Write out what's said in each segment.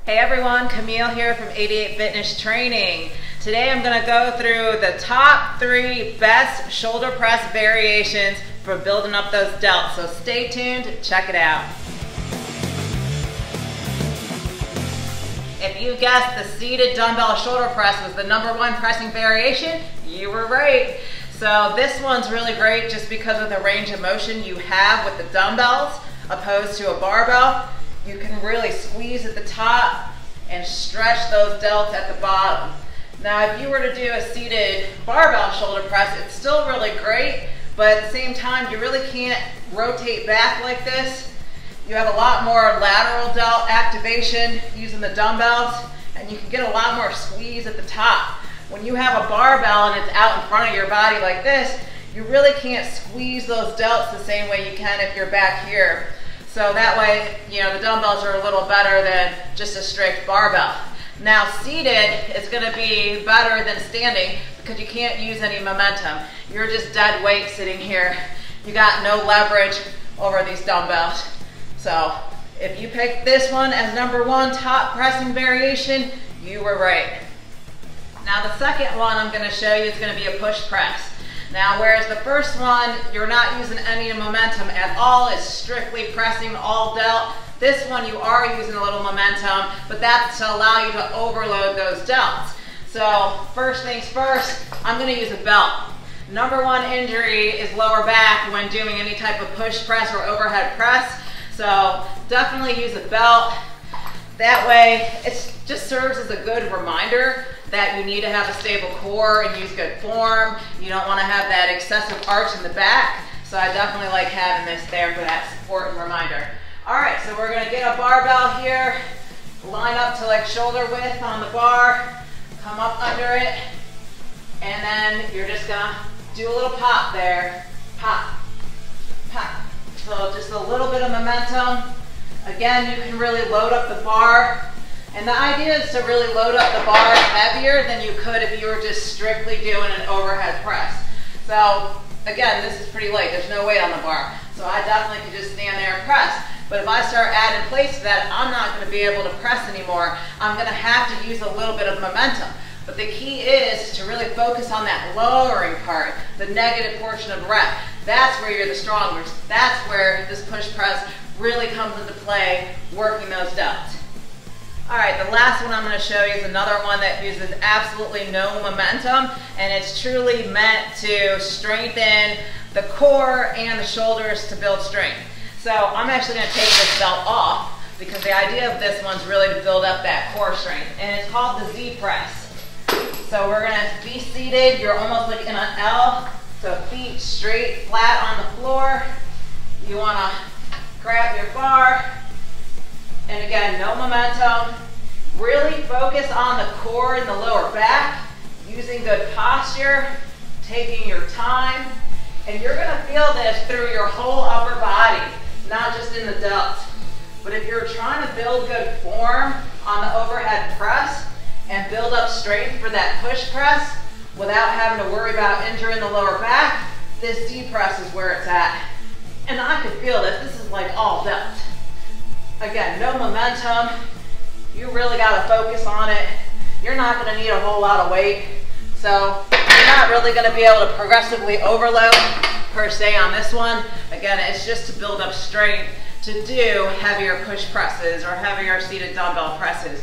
Hey everyone, Camille here from 88 Fitness Training. Today I'm going to go through the top 3 best shoulder press variations for building up those delts. So stay tuned, check it out. If you guessed the seated dumbbell shoulder press was the #1 pressing variation, you were right. So this one's really great just because of the range of motion you have with the dumbbells opposed to a barbell. You can really squeeze at the top and stretch those delts at the bottom. Now, if you were to do a seated barbell shoulder press, it's still really great, but at the same time, you really can't rotate back like this. You have a lot more lateral delt activation using the dumbbells, and you can get a lot more squeeze at the top. When you have a barbell and it's out in front of your body like this, you really can't squeeze those delts the same way you can if you're back here. So that way, the dumbbells are a little better than just a straight barbell. Now, seated is going to be better than standing because you can't use any momentum. You're just dead weight sitting here. You got no leverage over these dumbbells. So if you picked this one as #1 top pressing variation, you were right. Now the second one I'm going to show you is going to be a push press. Now, whereas the first one, you're not using any momentum at all, it's strictly pressing all delt. This one, you are using a little momentum, but that's to allow you to overload those delts. So, first things first, I'm gonna use a belt. #1 injury is lower back when doing any type of push press or overhead press. So, definitely use a belt. That way, it just serves as a good reminder that you need to have a stable core and use good form. You don't want to have that excessive arch in the back. So I definitely like having this there for that support and reminder. All right, so we're going to get a barbell here, line up to like shoulder width on the bar, come up under it, and then you're just going to do a little pop there. Pop, pop. So just a little bit of momentum. Again, you can really load up the bar. And the idea is to really load up the bar heavier than you could if you were just strictly doing an overhead press. So again, this is pretty light. There's no weight on the bar. So I definitely could just stand there and press. But if I start adding plates to that, I'm not going to be able to press anymore. I'm going to have to use a little bit of momentum. But the key is to really focus on that lowering part, the negative portion of the rep. That's where you're the strongest. That's where this push press really comes into play, working those delts. All right, the last one I'm going to show you is another one that uses absolutely no momentum, and it's truly meant to strengthen the core and the shoulders to build strength. So I'm actually going to take this belt off because the idea of this one's really to build up that core strength, and it's called the Z press. So we're going to be seated. You're almost like in an L, so feet straight, flat on the floor. You want to grab your bar. And again, no momentum. Really focus on the core and the lower back, using good posture, taking your time. And you're going to feel this through your whole upper body, not just in the delts. But if you're trying to build good form on the overhead press and build up strength for that push press without having to worry about injuring the lower back, this Z press is where it's at. And I could feel this. This is like all delts. Again, no momentum. You really got to focus on it. You're not going to need a whole lot of weight. So you're not really going to be able to progressively overload per se on this one. Again, it's just to build up strength to do heavier push presses or heavier seated dumbbell presses.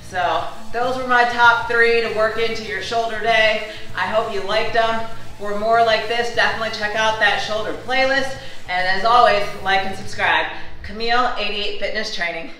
So those were my top 3 to work into your shoulder day. I hope you liked them. For more like this, definitely check out that shoulder playlist. And as always, like and subscribe. Camille, 88 Fitness Training.